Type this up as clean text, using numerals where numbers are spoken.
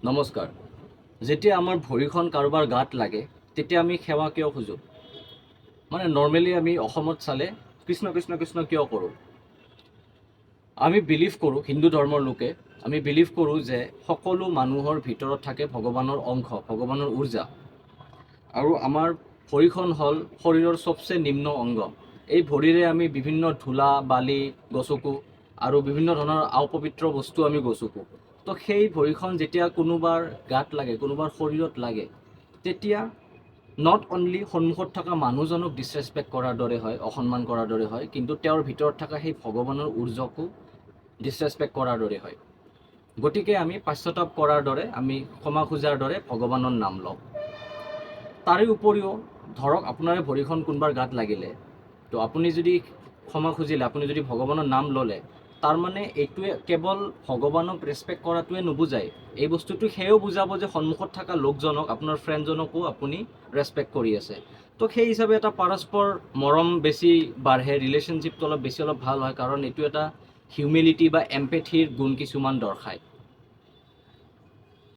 নমস্কাৰ। যেতিয়া আমাৰ ভৰিখন কাৰোবাৰ গাত লাগে তেতিয়া আমি সেৱা কিয় খোজোঁ? মানে নৰ্মেলি আমি অসমত চালে কৃষ্ণ কৃষ্ণ কৃষ্ণ কিয় কৰোঁ? আমি বিলিভ কৰোঁ, হিন্দু ধৰ্মৰ লোকে আমি বিলিভ কৰোঁ যে সকলো মানুহৰ ভিতৰত থাকে ভগৱানৰ অংশ, ভগৱানৰ উৰ্জা। আৰু আমাৰ ভৰিখন হ'ল শৰীৰৰ চবচে নিম্ন অংগ। এই ভৰিৰে আমি বিভিন্ন ধূলা বালি গছকো আৰু বিভিন্ন ধৰণৰ অপবিত্ৰ বস্তু আমি গছকো। তো সেই ভৰিখন যেতিয়া কোনোবাৰ গাত লাগে, কোনোবাৰ শৰীৰত লাগে, তেতিয়া নট অনলি সন্মুখত থকা মানুহজনক ডিছৰেচপেক্ট কৰাৰ দৰে হয়, অসন্মান কৰাৰ দৰে হয়, কিন্তু তেওঁৰ ভিতৰত থকা সেই ভগৱানৰ উৰ্জাকো ডিছৰেচপেক্ট কৰাৰ দৰে হয়। গতিকে আমি পাশ্চাতাপ কৰাৰ দৰে, আমি ক্ষমা খোজাৰ দৰে ভগৱানৰ নাম লওঁ। তাৰে উপৰিও ধৰক আপোনাৰে ভৰিখন কোনোবাৰ গাত লাগিলে, তো আপুনি যদি ক্ষমা খুজিলে, আপুনি যদি ভগৱানৰ নাম ল'লে, তাৰমানে এইটোৱে কেৱল ভগৱানক ৰেচপেক্ট কৰাটোৱে নুবুজায়। এই বস্তুটো সেয়াও বুজাব যে সন্মুখত থকা লোকজনক, আপোনাৰ ফ্ৰেণ্ডজনকো আপুনি ৰেচপেক্ট কৰি আছে। তো সেই হিচাপে এটা পাৰস্পৰ মৰম বেছি বাঢ়ে, ৰিলেশ্যনশ্বিপটো অলপ ভাল হয়, কাৰণ এইটো এটা হিউমিলিটি বা এম্পেথিৰ গুণ কিছুমান দৰ্শায়।